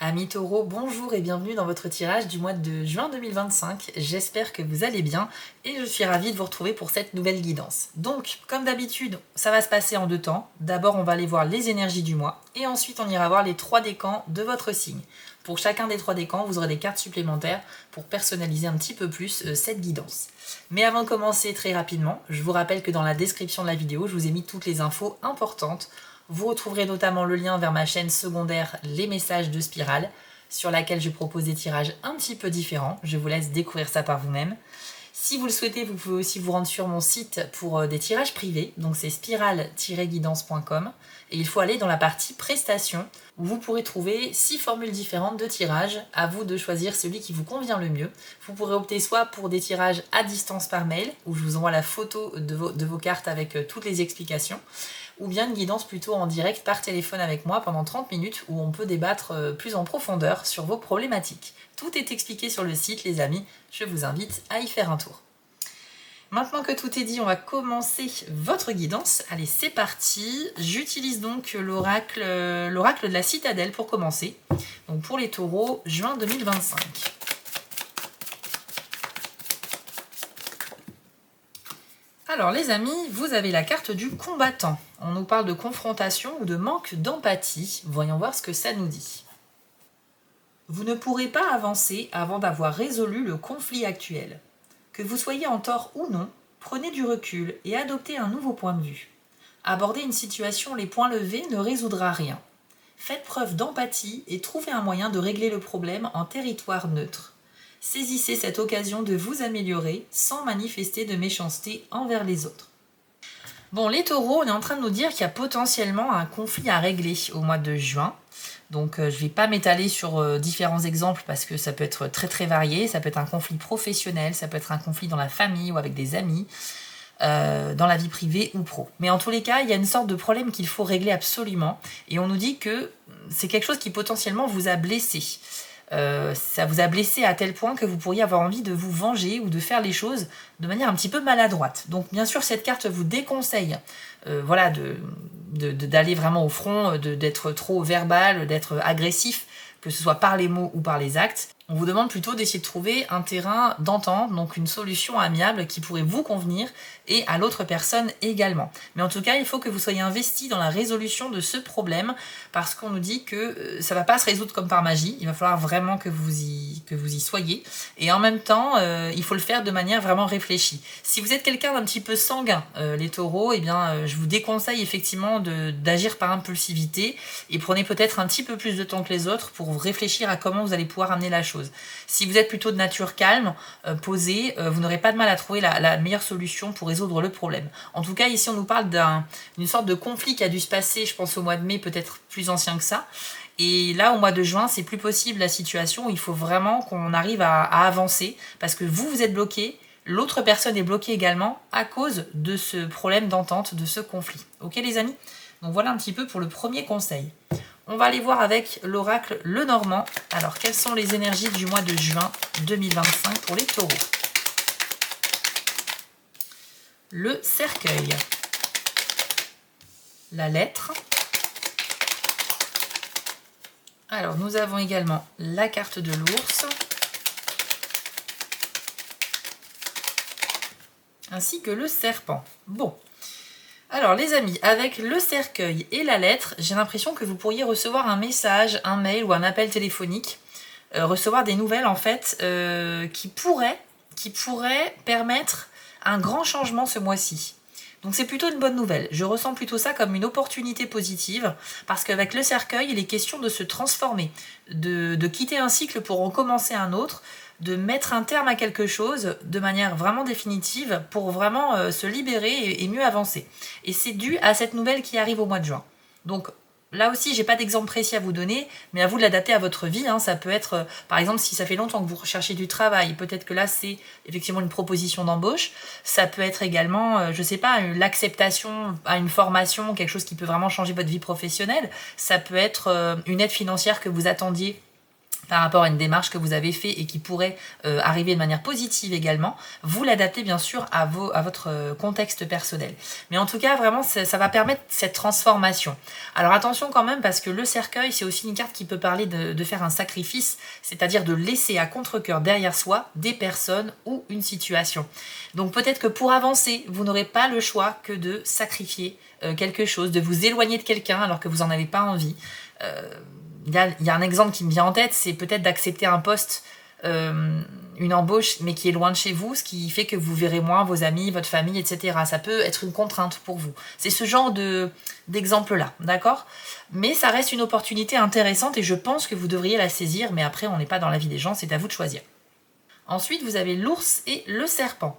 Amis taureaux, bonjour et bienvenue dans votre tirage du mois de juin 2025. J'espère que vous allez bien et je suis ravie de vous retrouver pour cette nouvelle guidance. Donc, comme d'habitude, ça va se passer en deux temps. D'abord, on va aller voir les énergies du mois et ensuite, on ira voir les trois décans de votre signe. Pour chacun des trois décans, vous aurez des cartes supplémentaires pour personnaliser un petit peu plus cette guidance. Mais avant de commencer très rapidement, je vous rappelle que dans la description de la vidéo, je vous ai mis toutes les infos importantes. Vous retrouverez notamment le lien vers ma chaîne secondaire Les Messages de Spirale, sur laquelle je propose des tirages un petit peu différents. Je vous laisse découvrir ça par vous-même. Si vous le souhaitez, vous pouvez aussi vous rendre sur mon site pour des tirages privés. Donc c'est spirale-guidance.com. Et il faut aller dans la partie prestations, où vous pourrez trouver 6 formules différentes de tirage. À vous de choisir celui qui vous convient le mieux. Vous pourrez opter soit pour des tirages à distance par mail, où je vous envoie la photo de vos cartes avec toutes les explications, ou bien une guidance plutôt en direct par téléphone avec moi pendant 30 minutes où on peut débattre plus en profondeur sur vos problématiques. Tout est expliqué sur le site, les amis, je vous invite à y faire un tour. Maintenant que tout est dit, on va commencer votre guidance. Allez, c'est parti. J'utilise donc l'oracle de la citadelle pour commencer. Donc pour les taureaux, juin 2025. Alors les amis, vous avez la carte du combattant. On nous parle de confrontation ou de manque d'empathie. Voyons voir ce que ça nous dit. Vous ne pourrez pas avancer avant d'avoir résolu le conflit actuel. Que vous soyez en tort ou non, prenez du recul et adoptez un nouveau point de vue. Aborder une situation les poings levés ne résoudra rien. Faites preuve d'empathie et trouvez un moyen de régler le problème en territoire neutre. Saisissez cette occasion de vous améliorer sans manifester de méchanceté envers les autres. Bon, les taureaux, on est en train de nous dire qu'il y a potentiellement un conflit à régler au mois de juin. Donc je ne vais pas m'étaler sur différents exemples parce que ça peut être très très varié. Ça peut être un conflit professionnel, ça peut être un conflit dans la famille ou avec des amis, dans la vie privée ou pro. Mais en tous les cas, il y a une sorte de problème qu'il faut régler absolument. Et on nous dit que c'est quelque chose qui potentiellement vous a blessé. Ça vous a blessé à tel point que vous pourriez avoir envie de vous venger ou de faire les choses de manière un petit peu maladroite. Donc bien sûr, cette carte vous déconseille d'aller vraiment au front, d'être trop verbal, d'être agressif, que ce soit par les mots ou par les actes. On vous demande plutôt d'essayer de trouver un terrain d'entente, donc une solution amiable qui pourrait vous convenir et à l'autre personne également. Mais en tout cas, il faut que vous soyez investi dans la résolution de ce problème parce qu'on nous dit que ça ne va pas se résoudre comme par magie. Il va falloir vraiment que vous y soyez. Et en même temps, il faut le faire de manière vraiment réfléchie. Si vous êtes quelqu'un d'un petit peu sanguin, les taureaux, eh bien, je vous déconseille effectivement d'agir par impulsivité et prenez peut-être un petit peu plus de temps que les autres pour réfléchir à comment vous allez pouvoir amener la chose. Si vous êtes plutôt de nature calme, posée, vous n'aurez pas de mal à trouver la meilleure solution pour résoudre le problème. En tout cas, ici, on nous parle d'une sorte de conflit qui a dû se passer, je pense, au mois de mai, peut-être plus ancien que ça. Et là, au mois de juin, c'est plus possible la situation où il faut vraiment qu'on arrive à avancer parce que vous êtes bloqué, l'autre personne est bloquée également à cause de ce problème d'entente, de ce conflit. Ok les amis? Donc voilà un petit peu pour le premier conseil. On va aller voir avec l'oracle Lenormand. Alors, quelles sont les énergies du mois de juin 2025 pour les taureaux? Le cercueil. La lettre. Alors, nous avons également la carte de l'ours. Ainsi que le serpent. Bon. Alors les amis, avec le cercueil et la lettre, j'ai l'impression que vous pourriez recevoir un message, un mail ou un appel téléphonique, recevoir des nouvelles en fait qui pourraient permettre un grand changement ce mois-ci. Donc c'est plutôt une bonne nouvelle. Je ressens plutôt ça comme une opportunité positive parce qu'avec le cercueil, il est question de se transformer, de quitter un cycle pour recommencer un autre, de mettre un terme à quelque chose de manière vraiment définitive pour vraiment se libérer et mieux avancer. Et c'est dû à cette nouvelle qui arrive au mois de juin. Donc là aussi, j'ai pas d'exemple précis à vous donner, mais à vous de l'adapter à votre vie. Ça peut être, par exemple, si ça fait longtemps que vous recherchez du travail, peut-être que là, c'est effectivement une proposition d'embauche. Ça peut être également, je sais pas, l'acceptation à une formation, quelque chose qui peut vraiment changer votre vie professionnelle. Ça peut être une aide financière que vous attendiez par rapport à une démarche que vous avez fait et qui pourrait arriver de manière positive également, vous l'adaptez bien sûr à votre contexte personnel. Mais en tout cas, vraiment, ça va permettre cette transformation. Alors attention quand même, parce que le cercueil, c'est aussi une carte qui peut parler de faire un sacrifice, c'est-à-dire de laisser à contre-cœur derrière soi des personnes ou une situation. Donc peut-être que pour avancer, vous n'aurez pas le choix que de sacrifier quelque chose, de vous éloigner de quelqu'un alors que vous n'en avez pas envie. Il y a un exemple qui me vient en tête, c'est peut-être d'accepter un poste, une embauche, mais qui est loin de chez vous, ce qui fait que vous verrez moins vos amis, votre famille, etc. Ça peut être une contrainte pour vous. C'est ce genre d'exemple-là, d'accord? Mais ça reste une opportunité intéressante et je pense que vous devriez la saisir, mais après, on n'est pas dans la vie des gens, c'est à vous de choisir. Ensuite, vous avez l'ours et le serpent.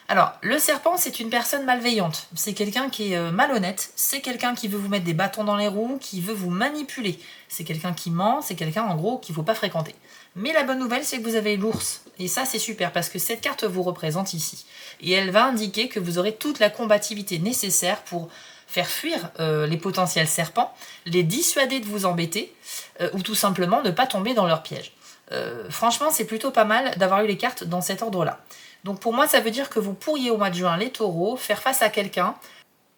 Alors, le serpent, c'est une personne malveillante. C'est quelqu'un qui est malhonnête. C'est quelqu'un qui veut vous mettre des bâtons dans les roues, qui veut vous manipuler. C'est quelqu'un qui ment, c'est quelqu'un, en gros, qu'il ne faut pas fréquenter. Mais la bonne nouvelle, c'est que vous avez l'ours. Et ça, c'est super, parce que cette carte vous représente ici. Et elle va indiquer que vous aurez toute la combativité nécessaire pour faire fuir les potentiels serpents, les dissuader de vous embêter, ou tout simplement ne pas tomber dans leur piège. Franchement, c'est plutôt pas mal d'avoir eu les cartes dans cet ordre-là. Donc pour moi, ça veut dire que vous pourriez au mois de juin, les taureaux, faire face à quelqu'un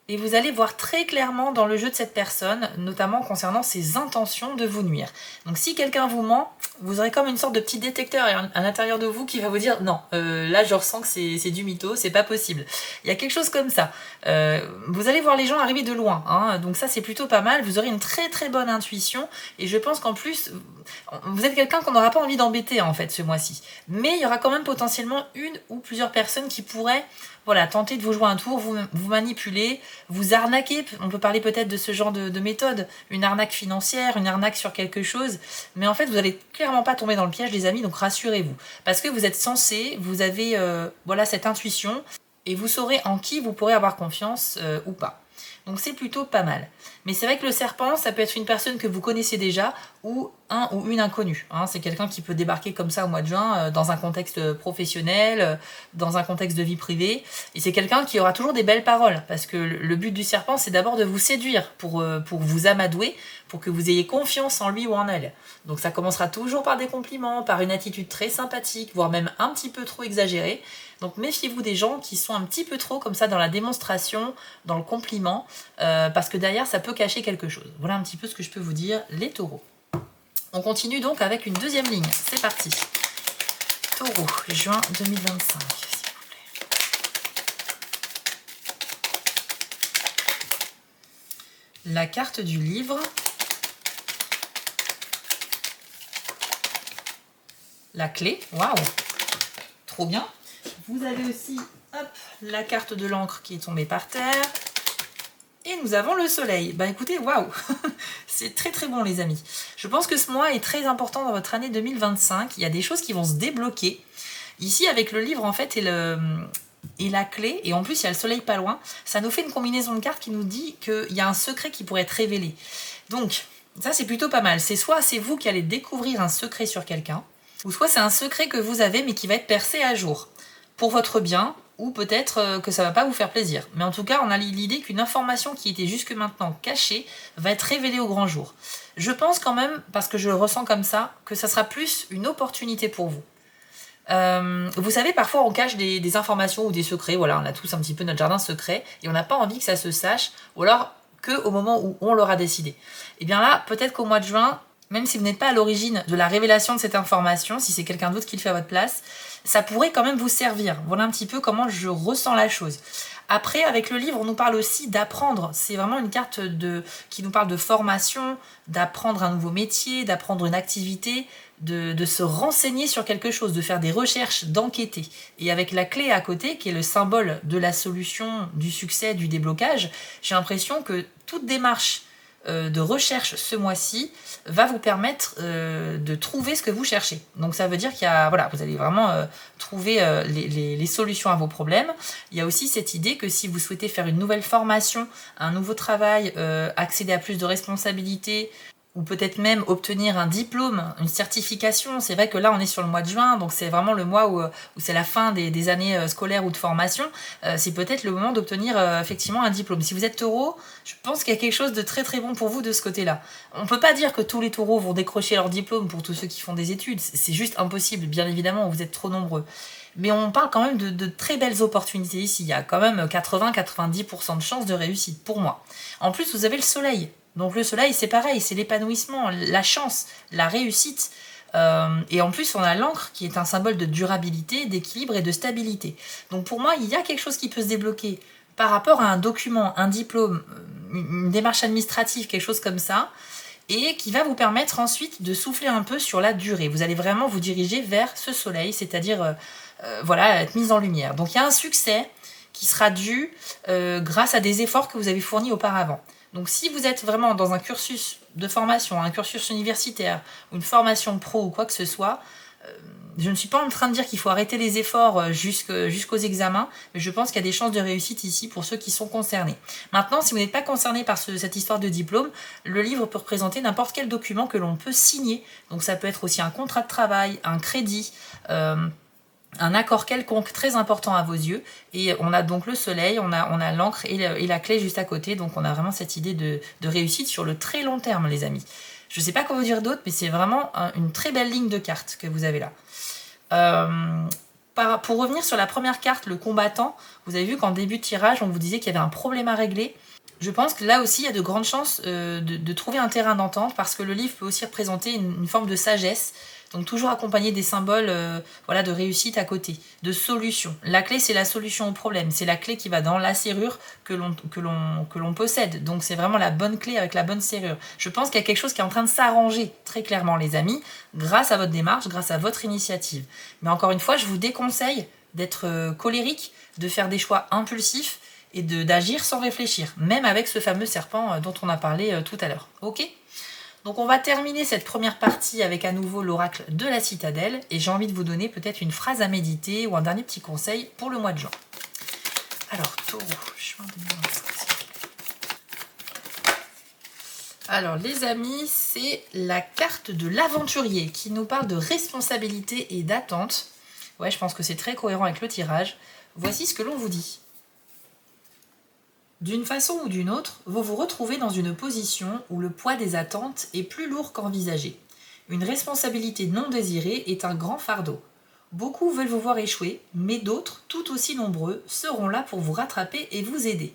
et vous allez voir très clairement dans le jeu de cette personne, notamment concernant ses intentions de vous nuire. Donc si quelqu'un vous ment, vous aurez comme une sorte de petit détecteur à l'intérieur de vous qui va vous dire non, là je ressens que c'est du mytho, c'est pas possible. Il y a quelque chose comme ça. Vous allez voir les gens arriver de loin, hein, donc ça c'est plutôt pas mal. Vous aurez une très très bonne intuition et je pense qu'en plus vous êtes quelqu'un qu'on n'aura pas envie d'embêter en fait ce mois-ci. Mais il y aura quand même potentiellement une ou plusieurs personnes qui pourraient tenter de vous jouer un tour, vous manipuler, vous arnaquer. On peut parler peut-être de ce genre de méthode, une arnaque financière, une arnaque sur quelque chose. Mais en fait, vous n'allez clairement pas tomber dans le piège, les amis, donc rassurez-vous. Parce que vous êtes censé, vous avez cette intuition et vous saurez en qui vous pourrez avoir confiance ou pas. Donc c'est plutôt pas mal. Mais c'est vrai que le serpent, ça peut être une personne que vous connaissez déjà ou un ou une inconnue. Hein. C'est quelqu'un qui peut débarquer comme ça au mois de juin dans un contexte professionnel, dans un contexte de vie privée. Et c'est quelqu'un qui aura toujours des belles paroles. Parce que le but du serpent, c'est d'abord de vous séduire pour vous amadouer, pour que vous ayez confiance en lui ou en elle. Donc ça commencera toujours par des compliments, par une attitude très sympathique, voire même un petit peu trop exagérée. Donc méfiez-vous des gens qui sont un petit peu trop comme ça dans la démonstration, dans le compliment, parce que derrière ça peut cacher quelque chose. Voilà un petit peu ce que je peux vous dire, les taureaux. On continue donc avec une deuxième ligne. C'est parti. Taureau, juin 2025, s'il vous plaît. La carte du livre. La clé, waouh, trop bien. Vous avez aussi la carte de l'encre qui est tombée par terre. Et nous avons le soleil. Bah écoutez, waouh, c'est très très bon les amis. Je pense que ce mois est très important dans votre année 2025. Il y a des choses qui vont se débloquer. Ici, avec le livre en fait et la clé, et en plus il y a le soleil pas loin, ça nous fait une combinaison de cartes qui nous dit qu'il y a un secret qui pourrait être révélé. Donc, ça c'est plutôt pas mal. C'est soit c'est vous qui allez découvrir un secret sur quelqu'un, ou soit c'est un secret que vous avez mais qui va être percé à jour. Pour votre bien, ou peut-être que ça va pas vous faire plaisir. Mais en tout cas, on a l'idée qu'une information qui était jusque maintenant cachée va être révélée au grand jour. Je pense quand même, parce que je le ressens comme ça, que ça sera plus une opportunité pour vous. Vous savez, parfois on cache des informations ou des secrets, voilà, on a tous un petit peu notre jardin secret, et on n'a pas envie que ça se sache, ou alors qu'au moment où on l'aura décidé. Et bien là, peut-être qu'au mois de juin, même si vous n'êtes pas à l'origine de la révélation de cette information, si c'est quelqu'un d'autre qui le fait à votre place, ça pourrait quand même vous servir. Voilà un petit peu comment je ressens la chose. Après, avec le livre, on nous parle aussi d'apprendre. C'est vraiment une carte qui nous parle de formation, d'apprendre un nouveau métier, d'apprendre une activité, de se renseigner sur quelque chose, de faire des recherches, d'enquêter. Et avec la clé à côté, qui est le symbole de la solution, du succès, du déblocage, j'ai l'impression que toute démarche de recherche ce mois-ci va vous permettre de trouver ce que vous cherchez. Donc ça veut dire qu'il y a, vous allez vraiment trouver les solutions à vos problèmes. Il y a aussi cette idée que si vous souhaitez faire une nouvelle formation, un nouveau travail, accéder à plus de responsabilités, ou peut-être même obtenir un diplôme, une certification. C'est vrai que là, on est sur le mois de juin, donc c'est vraiment le mois où c'est la fin des années scolaires ou de formation. C'est peut-être le moment d'obtenir effectivement un diplôme. Si vous êtes taureau, je pense qu'il y a quelque chose de très très bon pour vous de ce côté-là. On ne peut pas dire que tous les taureaux vont décrocher leur diplôme pour tous ceux qui font des études. C'est juste impossible, bien évidemment, vous êtes trop nombreux. Mais on parle quand même de très belles opportunités ici. Il y a quand même 80-90% de chances de réussite pour moi. En plus, vous avez le soleil. Donc le soleil, c'est pareil, c'est l'épanouissement, la chance, la réussite. Et en plus, on a l'encre qui est un symbole de durabilité, d'équilibre et de stabilité. Donc pour moi, il y a quelque chose qui peut se débloquer par rapport à un document, un diplôme, une démarche administrative, quelque chose comme ça, et qui va vous permettre ensuite de souffler un peu sur la durée. Vous allez vraiment vous diriger vers ce soleil, c'est-à-dire voilà, être mise en lumière. Donc il y a un succès qui sera dû grâce à des efforts que vous avez fournis auparavant. Donc si vous êtes vraiment dans un cursus de formation, un cursus universitaire, ou une formation pro ou quoi que ce soit, je ne suis pas en train de dire qu'il faut arrêter les efforts jusqu'aux examens, mais je pense qu'il y a des chances de réussite ici pour ceux qui sont concernés. Maintenant, si vous n'êtes pas concerné par cette histoire de diplôme, le livre peut représenter n'importe quel document que l'on peut signer. Donc ça peut être aussi un contrat de travail, un crédit, un accord quelconque très important à vos yeux. Et on a donc le soleil, on a l'encre et la clé juste à côté. Donc on a vraiment cette idée de réussite sur le très long terme, les amis. Je ne sais pas quoi vous dire d'autre, mais c'est vraiment une très belle ligne de cartes que vous avez là. Pour revenir sur la première carte, le combattant, vous avez vu qu'en début de tirage, on vous disait qu'il y avait un problème à régler. Je pense que là aussi, il y a de grandes chances de trouver un terrain d'entente, parce que le livre peut aussi représenter une forme de sagesse. Donc toujours accompagné des symboles voilà, de réussite à côté, de solution. La clé, c'est la solution au problème. C'est la clé qui va dans la serrure que l'on possède. Donc c'est vraiment la bonne clé avec la bonne serrure. Je pense qu'il y a quelque chose qui est en train de s'arranger très clairement, les amis, grâce à votre démarche, grâce à votre initiative. Mais encore une fois, je vous déconseille d'être colérique, de faire des choix impulsifs et d'agir sans réfléchir, même avec ce fameux serpent dont on a parlé tout à l'heure. Ok ? Donc on va terminer cette première partie avec à nouveau l'oracle de la citadelle, et j'ai envie de vous donner peut-être une phrase à méditer ou un dernier petit conseil pour le mois de juin. Alors, Taureau, juin 2025. Alors les amis, c'est la carte de l'aventurier qui nous parle de responsabilité et d'attente. Ouais, je pense que c'est très cohérent avec le tirage. Voici ce que l'on vous dit. D'une façon ou d'une autre, vous vous retrouvez dans une position où le poids des attentes est plus lourd qu'envisagé. Une responsabilité non désirée est un grand fardeau. Beaucoup veulent vous voir échouer, mais d'autres, tout aussi nombreux, seront là pour vous rattraper et vous aider.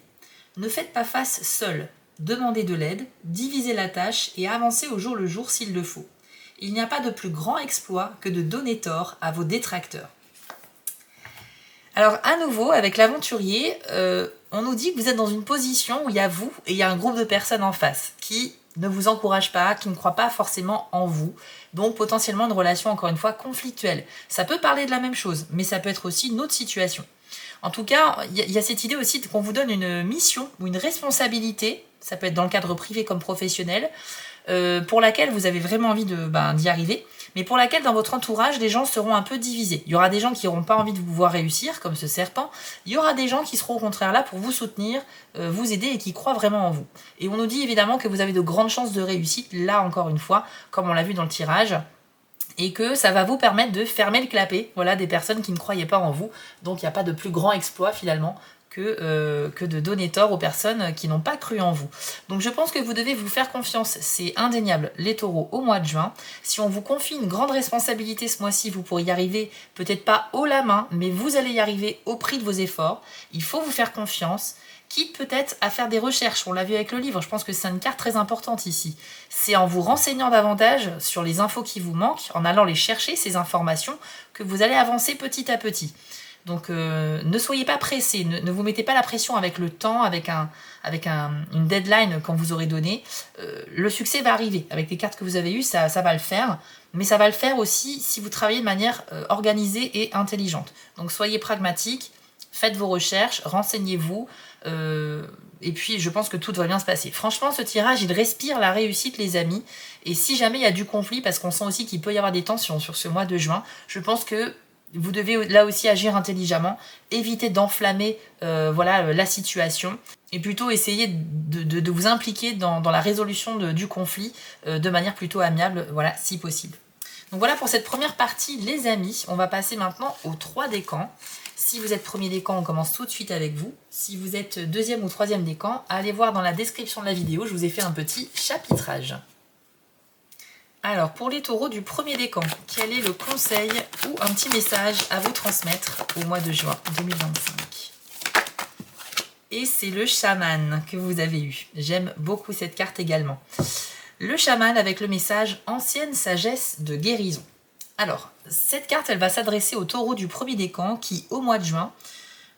Ne faites pas face seul. Demandez de l'aide, divisez la tâche et avancez au jour le jour s'il le faut. Il n'y a pas de plus grand exploit que de donner tort à vos détracteurs. Alors à nouveau, avec l'aventurier, on nous dit que vous êtes dans une position où il y a vous et il y a un groupe de personnes en face qui ne vous encouragent pas, qui ne croient pas forcément en vous. Donc potentiellement une relation, encore une fois, conflictuelle. Ça peut parler de la même chose, mais ça peut être aussi une autre situation. En tout cas, il y a cette idée aussi qu'on vous donne une mission ou une responsabilité, ça peut être dans le cadre privé comme professionnel, pour laquelle vous avez vraiment envie d'y arriver, mais pour laquelle dans votre entourage, les gens seront un peu divisés. Il y aura des gens qui n'auront pas envie de vous voir réussir, comme ce serpent. Il y aura des gens qui seront au contraire là pour vous soutenir, vous aider et qui croient vraiment en vous. Et on nous dit évidemment que vous avez de grandes chances de réussite, là encore une fois, comme on l'a vu dans le tirage, et que ça va vous permettre de fermer le clapet, voilà, des personnes qui ne croyaient pas en vous. Donc il n'y a pas de plus grand exploit finalement que de donner tort aux personnes qui n'ont pas cru en vous. Donc je pense que vous devez vous faire confiance, c'est indéniable, les taureaux, au mois de juin. Si on vous confie une grande responsabilité ce mois-ci, vous pourrez y arriver, peut-être pas haut la main, mais vous allez y arriver au prix de vos efforts. Il faut vous faire confiance, quitte peut-être à faire des recherches, on l'a vu avec le livre, je pense que c'est une carte très importante ici. C'est en vous renseignant davantage sur les infos qui vous manquent, en allant les chercher, ces informations, que vous allez avancer petit à petit. Donc ne soyez pas pressés, ne vous mettez pas la pression avec le temps, avec une deadline quand vous aurez donné. Le succès va arriver. Avec les cartes que vous avez eues, ça va le faire. Mais ça va le faire aussi si vous travaillez de manière organisée et intelligente. Donc soyez pragmatiques, faites vos recherches, renseignez-vous. Et puis je pense que tout va bien se passer. Franchement, ce tirage, il respire la réussite, les amis. Et si jamais il y a du conflit, parce qu'on sent aussi qu'il peut y avoir des tensions sur ce mois de juin, je pense que vous devez là aussi agir intelligemment, éviter d'enflammer voilà, la situation et plutôt essayer de vous impliquer dans la résolution du conflit de manière plutôt amiable, voilà, si possible. Donc voilà pour cette première partie, les amis. On va passer maintenant aux 3 décans. Si vous êtes premier décan, on commence tout de suite avec vous. Si vous êtes deuxième ou troisième décan, allez voir dans la description de la vidéo, je vous ai fait un petit chapitrage. Alors, pour les taureaux du premier décan, quel est le conseil ou un petit message à vous transmettre au mois de juin 2025 ? Et c'est le chaman que vous avez eu. J'aime beaucoup cette carte également. Le chaman avec le message « Ancienne sagesse de guérison ». Alors, cette carte, elle va s'adresser aux taureaux du premier décan qui, au mois de juin,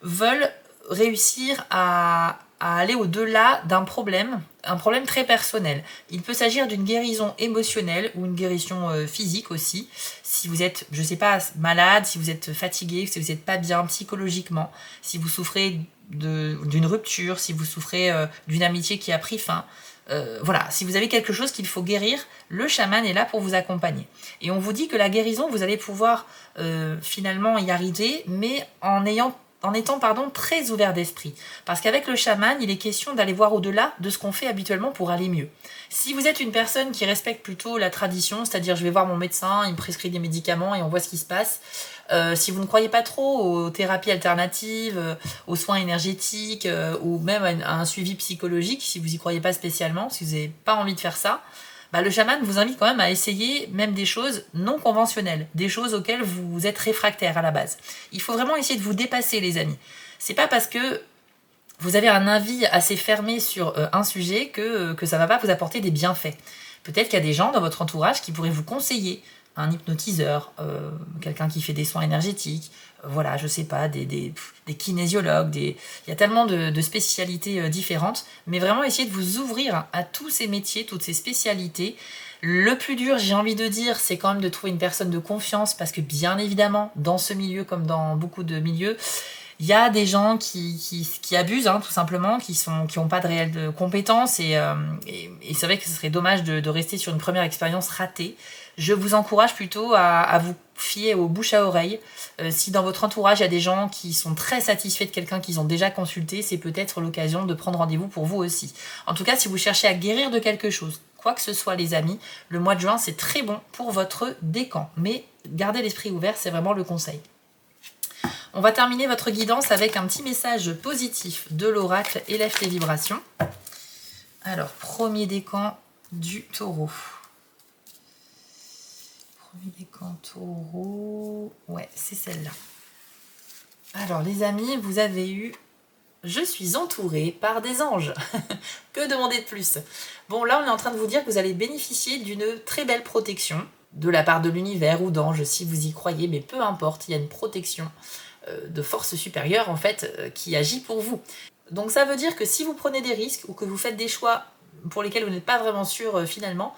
veulent réussir à aller au-delà d'un problème, un problème très personnel. Il peut s'agir d'une guérison émotionnelle ou une guérison physique aussi. Si vous êtes, je ne sais pas, malade, si vous êtes fatigué, si vous n'êtes pas bien psychologiquement, si vous souffrez d'une rupture, si vous souffrez d'une amitié qui a pris fin, voilà, si vous avez quelque chose qu'il faut guérir, le chaman est là pour vous accompagner. Et on vous dit que la guérison, vous allez pouvoir finalement y arriver, mais en étant très ouvert d'esprit. Parce qu'avec le chaman, il est question d'aller voir au-delà de ce qu'on fait habituellement pour aller mieux. Si vous êtes une personne qui respecte plutôt la tradition, c'est-à-dire je vais voir mon médecin, il me prescrit des médicaments et on voit ce qui se passe. Si vous ne croyez pas trop aux thérapies alternatives, aux soins énergétiques ou même à un suivi psychologique, si vous n'y croyez pas spécialement, si vous n'avez pas envie de faire ça, bah, le chaman vous invite quand même à essayer même des choses non conventionnelles, des choses auxquelles vous êtes réfractaire à la base. Il faut vraiment essayer de vous dépasser, les amis. C'est pas parce que vous avez un avis assez fermé sur un sujet que ça va pas vous apporter des bienfaits. Peut-être qu'il y a des gens dans votre entourage qui pourraient vous conseiller un hypnotiseur, quelqu'un qui fait des soins énergétiques, voilà, je sais pas, des kinésiologues, il y a tellement de spécialités différentes, mais vraiment essayer de vous ouvrir à tous ces métiers, toutes ces spécialités. Le plus dur, j'ai envie de dire, c'est quand même de trouver une personne de confiance, parce que bien évidemment, dans ce milieu comme dans beaucoup de milieux, il y a des gens qui abusent, hein, tout simplement, qui n'ont pas de réelles compétences, et c'est vrai que ce serait dommage de rester sur une première expérience ratée. Je vous encourage plutôt à vous fier aux bouche à oreille. Si dans votre entourage, il y a des gens qui sont très satisfaits de quelqu'un qu'ils ont déjà consulté, c'est peut-être l'occasion de prendre rendez-vous pour vous aussi. En tout cas, si vous cherchez à guérir de quelque chose, quoi que ce soit, les amis, le mois de juin, c'est très bon pour votre décan. Mais gardez l'esprit ouvert, c'est vraiment le conseil. On va terminer votre guidance avec un petit message positif de l'oracle Élève tes vibrations. Alors, premier décan du taureau. Premier décan taureau. Ouais, c'est celle-là. Alors, les amis, vous avez eu « Je suis entourée par des anges ». Que demander de plus? Bon, là, on est en train de vous dire que vous allez bénéficier d'une très belle protection de la part de l'univers ou d'anges, si vous y croyez, mais peu importe, il y a une protection de force supérieure en fait qui agit pour vous. Donc ça veut dire que si vous prenez des risques ou que vous faites des choix pour lesquels vous n'êtes pas vraiment sûr finalement,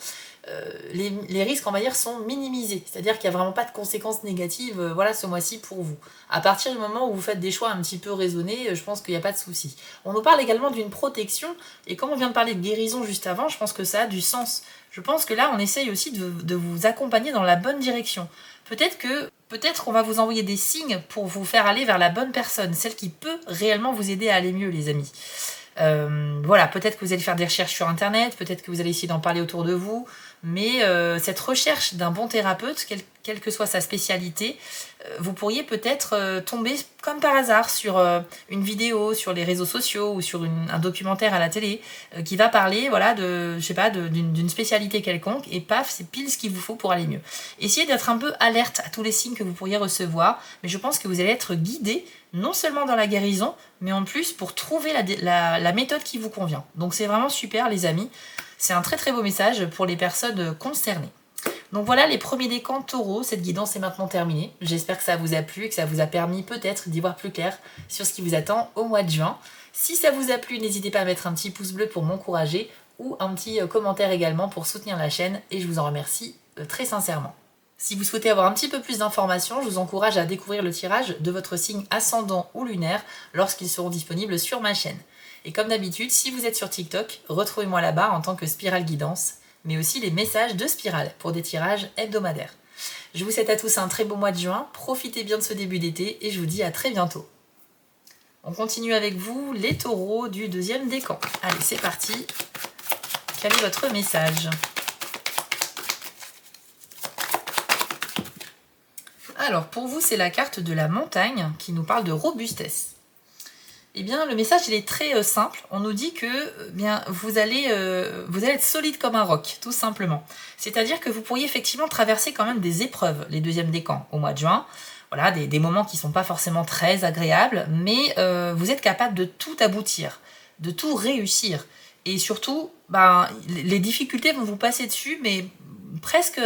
les risques on va dire sont minimisés, c'est-à-dire qu'il n'y a vraiment pas de conséquences négatives voilà, ce mois-ci pour vous. À partir du moment où vous faites des choix un petit peu raisonnés, je pense qu'il n'y a pas de souci. On nous parle également d'une protection, et comme on vient de parler de guérison juste avant, je pense que ça a du sens. Je pense que là on essaye aussi de vous accompagner dans la bonne direction. Peut-être qu'on va vous envoyer des signes pour vous faire aller vers la bonne personne, celle qui peut réellement vous aider à aller mieux, les amis. Voilà, peut-être que vous allez faire des recherches sur internet, peut-être que vous allez essayer d'en parler autour de vous, mais cette recherche d'un bon thérapeute, quelle que soit sa spécialité, vous pourriez peut-être tomber comme par hasard sur une vidéo sur les réseaux sociaux ou sur un documentaire à la télé qui va parler voilà, je sais pas, d'une spécialité quelconque, et paf, c'est pile ce qu'il vous faut pour aller mieux. Essayez d'être un peu alerte à tous les signes que vous pourriez recevoir, mais je pense que vous allez être guidé non seulement dans la guérison, mais en plus pour trouver la méthode qui vous convient. Donc c'est vraiment super, les amis. C'est un très très beau message pour les personnes concernées. Donc voilà les premiers décans taureaux, cette guidance est maintenant terminée. J'espère que ça vous a plu et que ça vous a permis peut-être d'y voir plus clair sur ce qui vous attend au mois de juin. Si ça vous a plu, n'hésitez pas à mettre un petit pouce bleu pour m'encourager ou un petit commentaire également pour soutenir la chaîne, et je vous en remercie très sincèrement. Si vous souhaitez avoir un petit peu plus d'informations, je vous encourage à découvrir le tirage de votre signe ascendant ou lunaire lorsqu'ils seront disponibles sur ma chaîne. Et comme d'habitude, si vous êtes sur TikTok, retrouvez-moi là-bas en tant que Spirale Guidance, mais aussi les messages de Spirale pour des tirages hebdomadaires. Je vous souhaite à tous un très beau mois de juin, profitez bien de ce début d'été et je vous dis à très bientôt. On continue avec vous, les taureaux du deuxième décan. Allez, c'est parti. Quel est votre message ? Alors, pour vous, c'est la carte de la montagne qui nous parle de robustesse. Eh bien, le message, il est très simple. On nous dit que bien, vous allez être solide comme un roc, tout simplement. C'est-à-dire que vous pourriez effectivement traverser quand même des épreuves, les deuxièmes décans, au mois de juin. Voilà, des moments qui ne sont pas forcément très agréables, mais vous êtes capable de tout aboutir, de tout réussir. Et surtout, les difficultés vont vous passer dessus, mais presque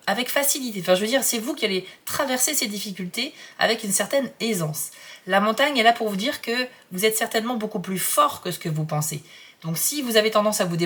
avec facilité. Enfin, je veux dire, c'est vous qui allez traverser ces difficultés avec une certaine aisance. La montagne est là pour vous dire que vous êtes certainement beaucoup plus fort que ce que vous pensez. Donc si vous avez tendance à vous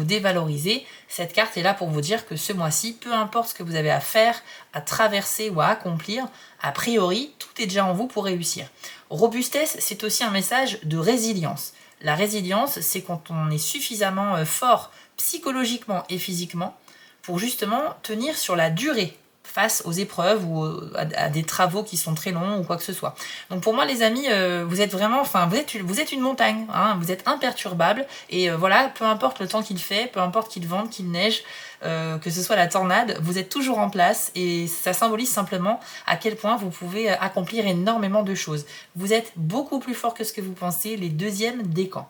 dévaloriser, cette carte est là pour vous dire que ce mois-ci, peu importe ce que vous avez à faire, à traverser ou à accomplir, a priori, tout est déjà en vous pour réussir. Robustesse, c'est aussi un message de résilience. La résilience, c'est quand on est suffisamment fort psychologiquement et physiquement pour justement tenir sur la durée face aux épreuves ou à des travaux qui sont très longs ou quoi que ce soit. Donc pour moi les amis, vous êtes vraiment, vous êtes une montagne, hein, vous êtes imperturbable et voilà, peu importe le temps qu'il fait, peu importe qu'il vente, qu'il neige, que ce soit la tornade, vous êtes toujours en place et ça symbolise simplement à quel point vous pouvez accomplir énormément de choses. Vous êtes beaucoup plus fort que ce que vous pensez, les deuxièmes décans.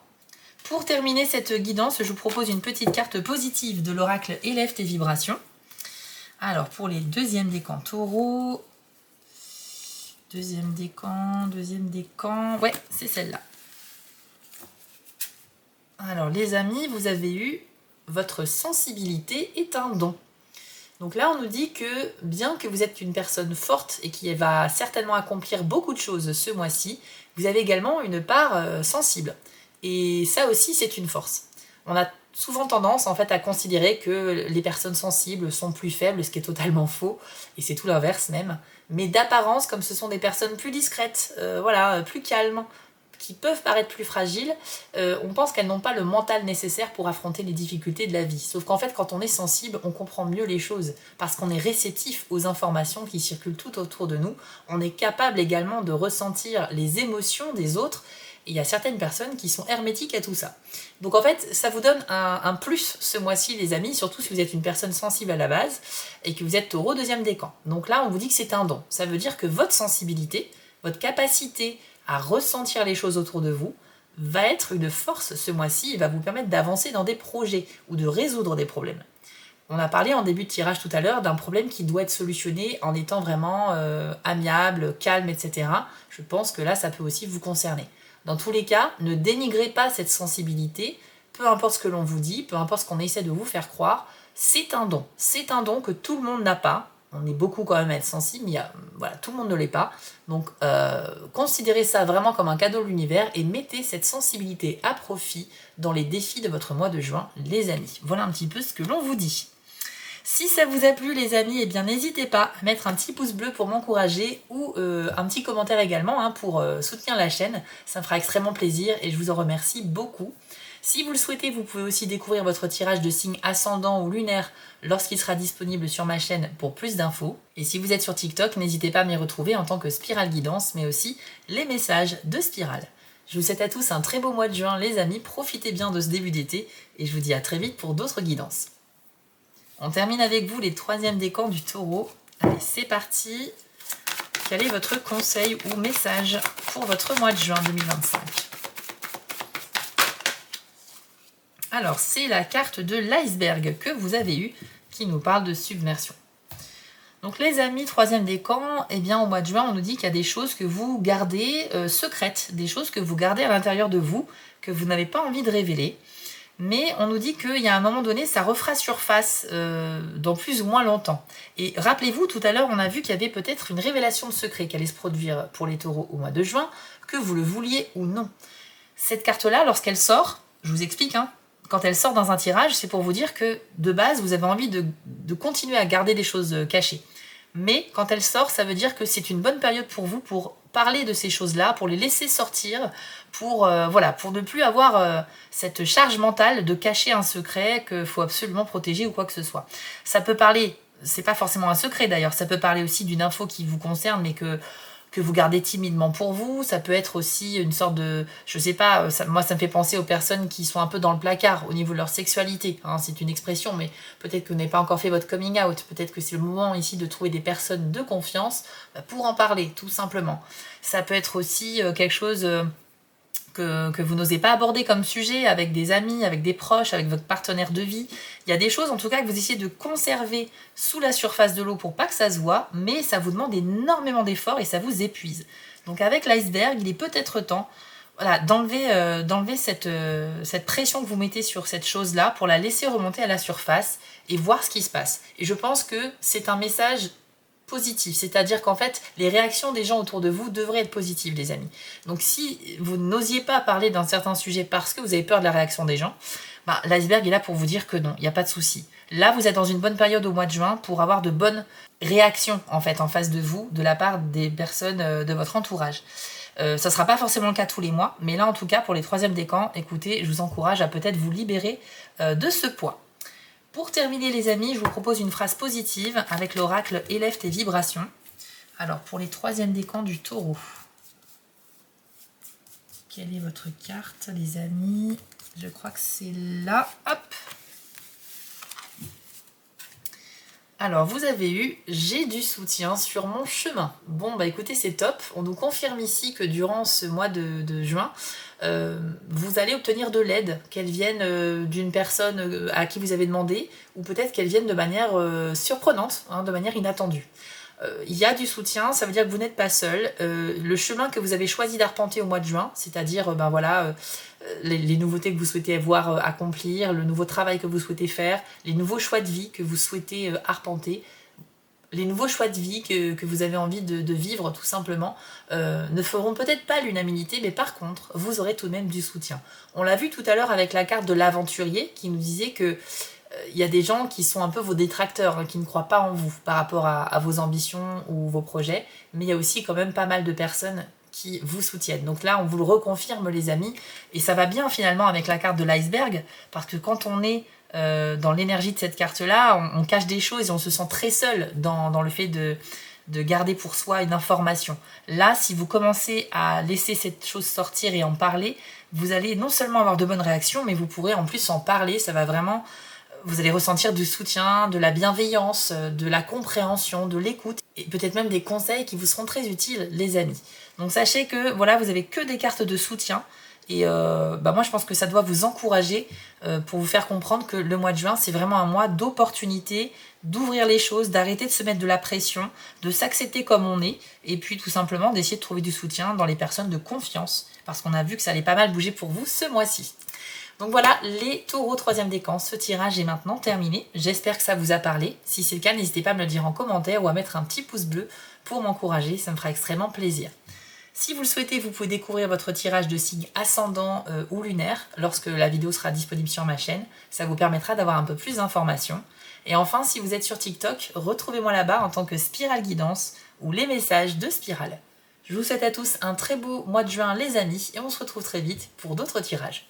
Pour terminer cette guidance, je vous propose une petite carte positive de l'oracle Élève tes vibrations. Alors, pour les deuxièmes décans taureaux, deuxième décan, ouais, c'est celle-là. Alors, les amis, vous avez eu votre sensibilité est un don. Donc là, on nous dit que bien que vous êtes une personne forte et qui va certainement accomplir beaucoup de choses ce mois-ci, vous avez également une part sensible. Et ça aussi, c'est une force. On a souvent tendance en fait à considérer que les personnes sensibles sont plus faibles, ce qui est totalement faux, et c'est tout l'inverse même. Mais d'apparence, comme ce sont des personnes plus discrètes, plus calmes, qui peuvent paraître plus fragiles, on pense qu'elles n'ont pas le mental nécessaire pour affronter les difficultés de la vie. Sauf qu'en fait, quand on est sensible, on comprend mieux les choses, parce qu'on est réceptif aux informations qui circulent tout autour de nous. On est capable également de ressentir les émotions des autres, et il y a certaines personnes qui sont hermétiques à tout ça. Donc en fait, ça vous donne un plus ce mois-ci, les amis, surtout si vous êtes une personne sensible à la base et que vous êtes taureau deuxième décan. Donc là, on vous dit que c'est un don. Ça veut dire que votre sensibilité, votre capacité à ressentir les choses autour de vous, va être une force ce mois-ci et va vous permettre d'avancer dans des projets ou de résoudre des problèmes. On a parlé en début de tirage tout à l'heure d'un problème qui doit être solutionné en étant vraiment amiable, calme, etc. Je pense que là, ça peut aussi vous concerner. Dans tous les cas, ne dénigrez pas cette sensibilité, peu importe ce que l'on vous dit, peu importe ce qu'on essaie de vous faire croire, c'est un don. C'est un don que tout le monde n'a pas. On est beaucoup quand même à être sensible, mais tout le monde ne l'est pas. Donc considérez ça vraiment comme un cadeau de l'univers et mettez cette sensibilité à profit dans les défis de votre mois de juin, les amis. Voilà un petit peu ce que l'on vous dit. Si ça vous a plu les amis, eh bien n'hésitez pas à mettre un petit pouce bleu pour m'encourager ou un petit commentaire également pour soutenir la chaîne. Ça me fera extrêmement plaisir et je vous en remercie beaucoup. Si vous le souhaitez, vous pouvez aussi découvrir votre tirage de signes ascendant ou lunaire lorsqu'il sera disponible sur ma chaîne pour plus d'infos. Et si vous êtes sur TikTok, n'hésitez pas à m'y retrouver en tant que Spirale Guidance, mais aussi les messages de Spirale. Je vous souhaite à tous un très beau mois de juin les amis, profitez bien de ce début d'été et je vous dis à très vite pour d'autres guidances. On termine avec vous les troisièmes décans du taureau. Allez, c'est parti. Quel est votre conseil ou message pour votre mois de juin 2025 ? Alors, c'est la carte de l'iceberg que vous avez eue qui nous parle de submersion. Donc les amis, troisième décan, eh bien au mois de juin, on nous dit qu'il y a des choses que vous gardez secrètes, des choses que vous gardez à l'intérieur de vous, que vous n'avez pas envie de révéler. Mais on nous dit qu'il y a un moment donné, ça refera surface dans plus ou moins longtemps. Et rappelez-vous, tout à l'heure, on a vu qu'il y avait peut-être une révélation de secret qui allait se produire pour les taureaux au mois de juin, que vous le vouliez ou non. Cette carte-là, lorsqu'elle sort, je vous explique, quand elle sort dans un tirage, c'est pour vous dire que de base, vous avez envie de continuer à garder des choses cachées. Mais quand elle sort, ça veut dire que c'est une bonne période pour vous pour parler de ces choses-là, pour les laisser sortir, pour, voilà, pour ne plus avoir cette charge mentale de cacher un secret qu'il faut absolument protéger ou quoi que ce soit. Ça peut parler, c'est pas forcément un secret d'ailleurs, ça peut parler aussi d'une info qui vous concerne mais que vous gardez timidement pour vous. Ça peut être aussi une sorte de, je sais pas, moi ça me fait penser aux personnes qui sont un peu dans le placard au niveau de leur sexualité, hein, c'est une expression, mais peut-être que vous n'avez pas encore fait votre coming out, peut-être que c'est le moment ici de trouver des personnes de confiance pour en parler, tout simplement. Ça peut être aussi quelque chose que vous n'osez pas aborder comme sujet avec des amis, avec des proches, avec votre partenaire de vie. Il y a des choses en tout cas que vous essayez de conserver sous la surface de l'eau pour pas que ça se voit, mais ça vous demande énormément d'efforts et ça vous épuise. Donc avec l'iceberg, il est peut-être temps, voilà, d'enlever cette pression que vous mettez sur cette chose-là pour la laisser remonter à la surface et voir ce qui se passe. Et je pense que c'est un message positif, c'est-à-dire qu'en fait, les réactions des gens autour de vous devraient être positives, les amis. Donc si vous n'osiez pas parler d'un certain sujet parce que vous avez peur de la réaction des gens, bah, l'iceberg est là pour vous dire que non, il n'y a pas de souci. Là, vous êtes dans une bonne période au mois de juin pour avoir de bonnes réactions en fait en face de vous, de la part des personnes de votre entourage. Ça ne sera pas forcément le cas tous les mois, mais là en tout cas pour les 3e décans, écoutez, je vous encourage à peut-être vous libérer de ce poids. Pour terminer les amis, je vous propose une phrase positive avec l'oracle « Élève tes vibrations ». Alors pour les 3e décans du taureau. Quelle est votre carte les amis? Je crois que c'est là. Hop. Alors vous avez eu « J'ai du soutien sur mon chemin ». Bon bah écoutez, c'est top. On nous confirme ici que durant ce mois de juin, vous allez obtenir de l'aide, qu'elle vienne d'une personne à qui vous avez demandé, ou peut-être qu'elle vienne de manière surprenante, hein, de manière inattendue. Il y a du soutien, ça veut dire que vous n'êtes pas seul. Le chemin que vous avez choisi d'arpenter au mois de juin, c'est-à-dire ben voilà, les nouveautés que vous souhaitez voir accomplir, le nouveau travail que vous souhaitez faire, les nouveaux choix de vie que vous souhaitez arpenter, les nouveaux choix de vie que vous avez envie de vivre tout simplement, ne feront peut-être pas l'unanimité, mais par contre, vous aurez tout de même du soutien. On l'a vu tout à l'heure avec la carte de l'aventurier qui nous disait que il y a des gens qui sont un peu vos détracteurs, hein, qui ne croient pas en vous par rapport à vos ambitions ou vos projets, mais il y a aussi quand même pas mal de personnes qui vous soutiennent. Donc là, on vous le reconfirme les amis, et ça va bien finalement avec la carte de l'iceberg, parce que quand on est dans l'énergie de cette carte-là, on cache des choses et on se sent très seul dans le fait de garder pour soi une information. Là, si vous commencez à laisser cette chose sortir et en parler, vous allez non seulement avoir de bonnes réactions, mais vous pourrez en plus en parler, ça va vraiment... Vous allez ressentir du soutien, de la bienveillance, de la compréhension, de l'écoute, et peut-être même des conseils qui vous seront très utiles, les amis. Donc sachez que voilà, vous avez que des cartes de soutien, et moi je pense que ça doit vous encourager pour vous faire comprendre que le mois de juin, c'est vraiment un mois d'opportunité, d'ouvrir les choses, d'arrêter de se mettre de la pression, de s'accepter comme on est, et puis tout simplement d'essayer de trouver du soutien dans les personnes de confiance, parce qu'on a vu que ça allait pas mal bouger pour vous ce mois-ci. Donc voilà, les taureaux 3e décan, ce tirage est maintenant terminé. J'espère que ça vous a parlé. Si c'est le cas, n'hésitez pas à me le dire en commentaire ou à mettre un petit pouce bleu pour m'encourager, ça me fera extrêmement plaisir. Si vous le souhaitez, vous pouvez découvrir votre tirage de signe ascendant ou lunaire lorsque la vidéo sera disponible sur ma chaîne. Ça vous permettra d'avoir un peu plus d'informations. Et enfin, si vous êtes sur TikTok, retrouvez-moi là-bas en tant que Spirale Guidance ou les messages de Spirale. Je vous souhaite à tous un très beau mois de juin les amis et on se retrouve très vite pour d'autres tirages.